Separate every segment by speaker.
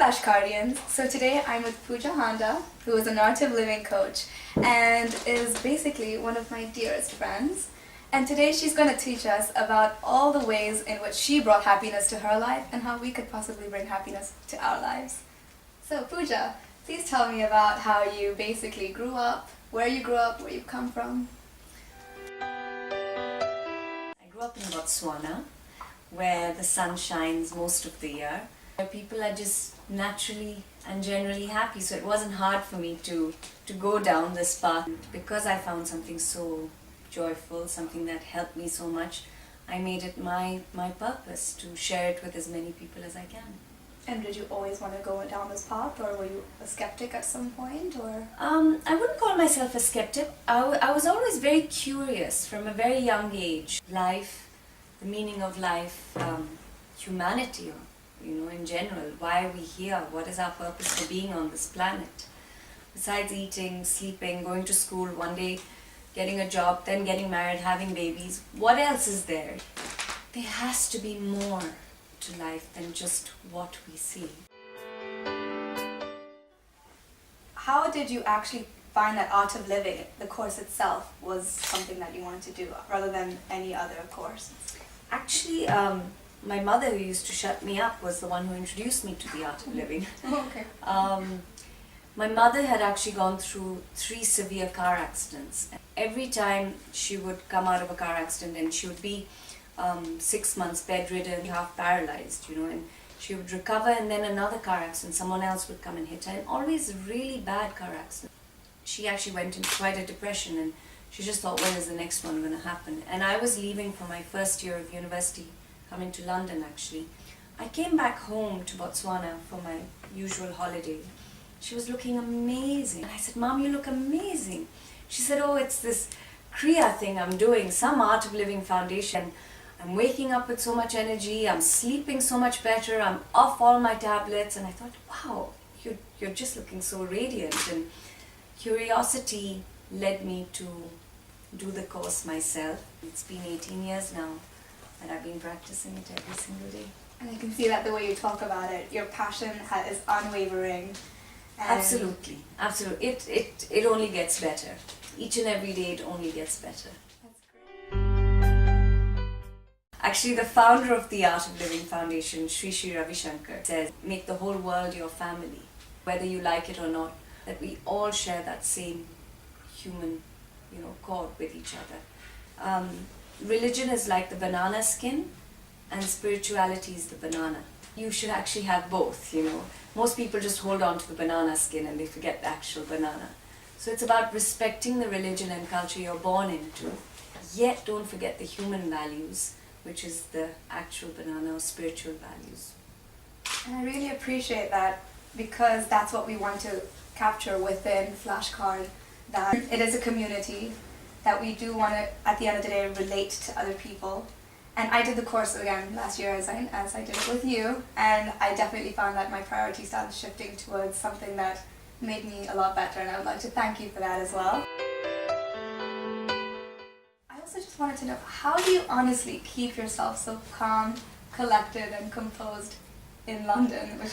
Speaker 1: Flashcardians. So today I'm with Puja Handa, who is an art of living coach and is basically one of my dearest friends. And today she's going to teach us about all the ways in which she brought happiness to her life and how we could possibly bring happiness to our lives. So Puja, please tell me about how you basically grew up, where you come from.
Speaker 2: I grew up in Botswana, where the sun shines most of the year. Where people are just naturally and generally happy, so it wasn't hard for me to go down this path. Because I found something so joyful, something that helped me so much, I made it my purpose to share it with as many people as I can.
Speaker 1: And did you always want to go down this path, or were you a skeptic at some point, or?
Speaker 2: I wouldn't call myself a skeptic. I was always very curious from a very young age. Life, the meaning of life, humanity, in general, why are we here? What is our purpose for being on this planet? Besides eating, sleeping, going to school, one day getting a job, then getting married, having babies, what else is there? There has to be more to life than just what we see.
Speaker 1: How did you actually find that art of living, the course itself, was something that you wanted to do rather than any other course?
Speaker 2: Actually, my mother, who used to shut me up, was the one who introduced me to the art of living.
Speaker 1: Okay.
Speaker 2: My mother had actually gone through 3 severe car accidents. Every time she would come out of a car accident and she would be 6 months bedridden, half paralyzed, and she would recover, and then another car accident, someone else would come and hit her, and always really bad car accidents. She actually went into quite a depression, and she just thought, when is the next one going to happen? And I was leaving for my first year of university, coming to London actually. I came back home to Botswana for my usual holiday. She was looking amazing. And I said, Mom, you look amazing. She said, oh, it's this Kriya thing I'm doing, some Art of Living Foundation. I'm waking up with so much energy, I'm sleeping so much better, I'm off all my tablets. And I thought, wow, you're just looking so radiant. And curiosity led me to do the course myself. It's been 18 years now, and I've been practicing it every single day.
Speaker 1: And I can see that the way you talk about it, your passion is unwavering.
Speaker 2: Absolutely, absolutely. It only gets better. Each and every day it only gets better.
Speaker 1: That's great.
Speaker 2: Actually, the founder of the Art of Living Foundation, Sri Ravi Shankar, says, make the whole world your family, whether you like it or not, that we all share that same human, cord with each other. Religion is like the banana skin, and spirituality is the banana. You should actually have both, Most people just hold on to the banana skin and they forget the actual banana. So it's about respecting the religion and culture you're born into, yet don't forget the human values, which is the actual banana or spiritual values.
Speaker 1: And I really appreciate that, because that's what we want to capture within Flashcard, that it is a community, that we do want to, at the end of the day, relate to other people. And I did the course again last year as I did it with you, and I definitely found that my priorities started shifting towards something that made me a lot better, and I would like to thank you for that as well. I also just wanted to know, how do you honestly keep yourself so calm, collected and composed in London, which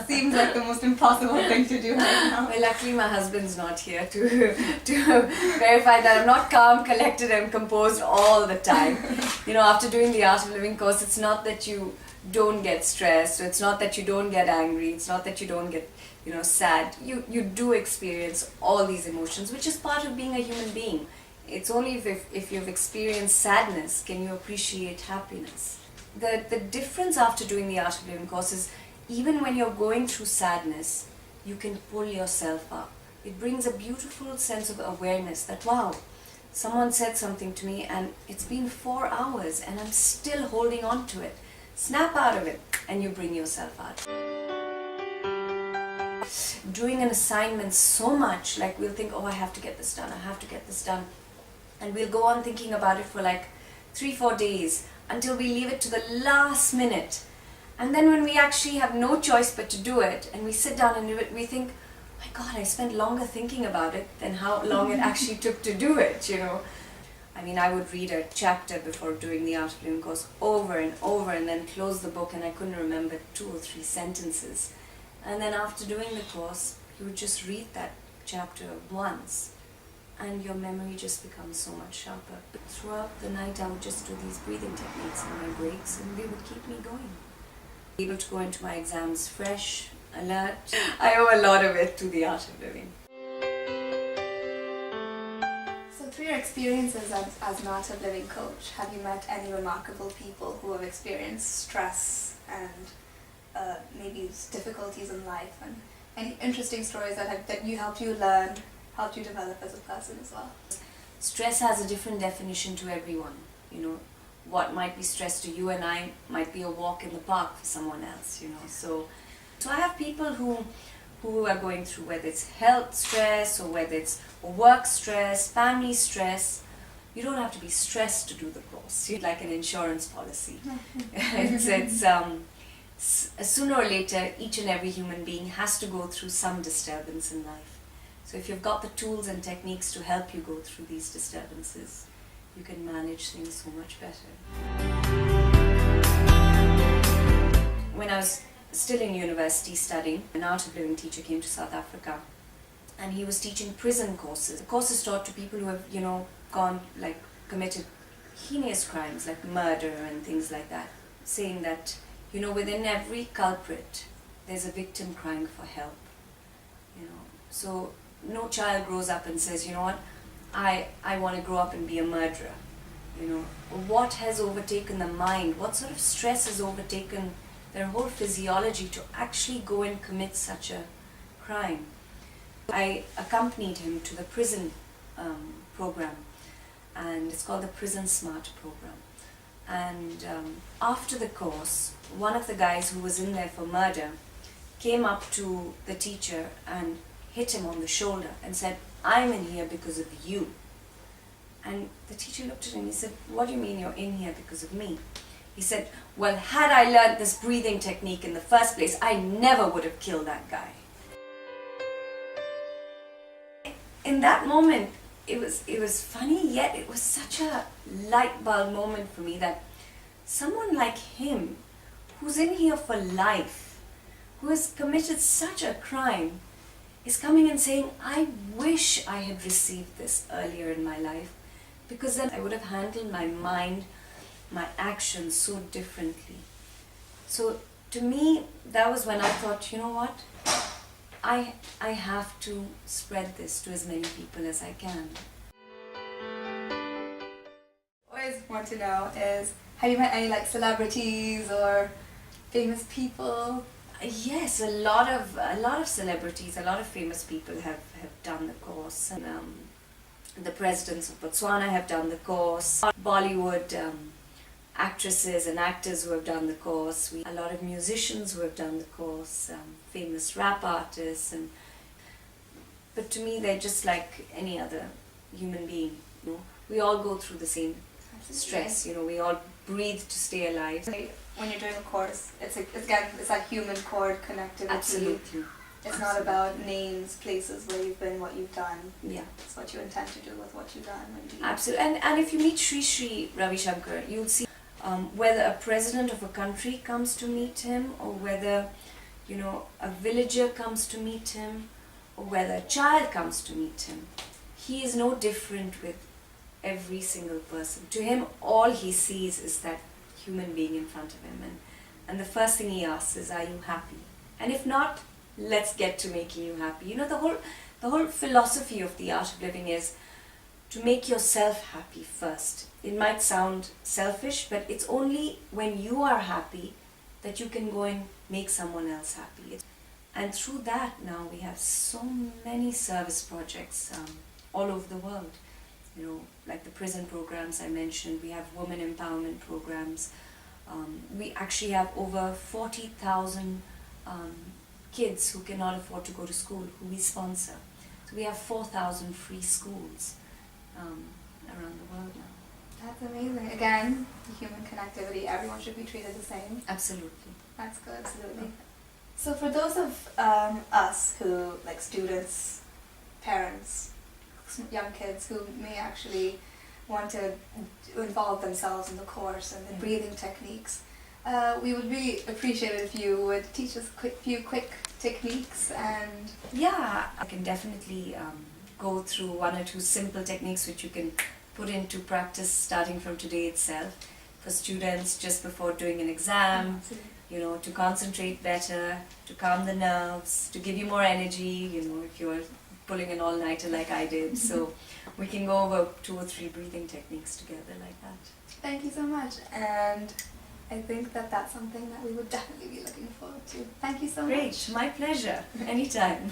Speaker 1: seems like the most impossible thing to do right now?
Speaker 2: Well, luckily my husband's not here to verify that I'm not calm, collected and composed all the time. After doing the Art of Living course, it's not that you don't get stressed, it's not that you don't get angry, it's not that you don't get sad. You do experience all these emotions, which is part of being a human being. It's only if you've experienced sadness can you appreciate happiness. The difference after doing the Art of Living course is, even when you're going through sadness, you can pull yourself up. It brings a beautiful sense of awareness that, wow, someone said something to me and it's been 4 hours and I'm still holding on to it. Snap out of it and you bring yourself out. Doing an assignment so much, like we'll think, oh, I have to get this done, I have to get this done. And we'll go on thinking about it for like 3-4 days, until we leave it to the last minute. And then when we actually have no choice but to do it, and we sit down and do it, we think, oh my God, I spent longer thinking about it than how long it actually took to do it, I mean, I would read a chapter before doing the Art of Living course over and over, and then close the book and I couldn't remember 2 or 3 sentences. And then after doing the course, you would just read that chapter once and your memory just becomes so much sharper. But throughout the night I would just do these breathing techniques in my breaks and they would keep me going. Able to go into my exams fresh, alert. I owe a lot of it to the art of living.
Speaker 1: So through your experiences as an art of living coach, have you met any remarkable people who have experienced stress and maybe difficulties in life, and any interesting stories that you helped you learn, helped you develop as a person as well?
Speaker 2: Stress has a different definition to everyone. You know, what might be stress to you and I might be a walk in the park for someone else, you know. So I have people who are going through, whether it's health stress or whether it's work stress, family stress. You don't have to be stressed to do the course. It's like an insurance policy. Sooner or later, each and every human being has to go through some disturbance in life. So if you've got the tools and techniques to help you go through these disturbances, you can manage things so much better. When I was still in university studying, an art of living teacher came to South Africa and he was teaching prison courses. The courses taught to people who have, you know, committed heinous crimes like murder and things like that, saying that, you know, within every culprit there's a victim crying for help. You know, so no child grows up and says, you know what, I want to grow up and be a murderer. You know, what has overtaken the mind? What sort of stress has overtaken their whole physiology to actually go and commit such a crime? I accompanied him to the prison program, and it's called the Prison Smart program. And after the course, one of the guys who was in there for murder came up to the teacher and hit him on the shoulder and said, "I'm in here because of you." And the teacher looked at him and he said, "What do you mean you're in here because of me?" He said, "Well, had I learned this breathing technique in the first place, I never would have killed that guy." In that moment, it was funny, yet it was such a light bulb moment for me that someone like him, who's in here for life, who has committed such a crime, is coming and saying, "I wish I had received this earlier in my life, because then I would have handled my mind, my actions so differently." So to me, that was when I thought, you know what, I have to spread this to as many people as I can.
Speaker 1: Always want to know is, have you met any like celebrities or famous people?
Speaker 2: Yes, a lot of celebrities, a lot of famous people have done the course. And, the presidents of Botswana have done the course. Bollywood actresses and actors who have done the course. A lot of musicians who have done the course. Famous rap artists. But to me, they're just like any other human being. You know? We all go through the same stress. You know, we all breathe to stay alive.
Speaker 1: When you're doing a course, it's that human cord connectivity.
Speaker 2: Absolutely.
Speaker 1: It's not about names, places where you've been, what you've done.
Speaker 2: Yeah.
Speaker 1: It's what you intend to do with what you've done.
Speaker 2: Absolutely. And if you meet Sri Ravi Shankar, you'll see whether a president of a country comes to meet him, or whether, you know, a villager comes to meet him, or whether a child comes to meet him. He is no different with every single person. To him, all he sees is that human being in front of him, and the first thing he asks is, "Are you happy?" And if not, let's get to making you happy. You know, the whole philosophy of the art of living is to make yourself happy first. It might sound selfish, but it's only when you are happy that you can go and make someone else happy. And through that, now we have so many service projects all over the world. You know, like the prison programs I mentioned, we have women empowerment programs. We actually have over 40,000 kids who cannot afford to go to school, who we sponsor. So we have 4,000 free schools around the world now.
Speaker 1: That's amazing. Again, human connectivity, everyone should be treated the same.
Speaker 2: Absolutely.
Speaker 1: That's good, absolutely. So for those of us who, like students, parents, young kids who may actually want to involve themselves in the course and the breathing techniques, We would really appreciate it if you would teach us few quick techniques and...
Speaker 2: Yeah, I can definitely go through one or two simple techniques which you can put into practice starting from today itself for students just before doing an exam, you know, to concentrate better, to calm the nerves, to give you more energy, you know, if you're pulling an all-nighter like I did. So we can go over 2 or 3 breathing techniques together like that.
Speaker 1: Thank you so much, and I think that that's something that we would definitely be looking forward to. Thank you so much.
Speaker 2: Great, my pleasure. Anytime.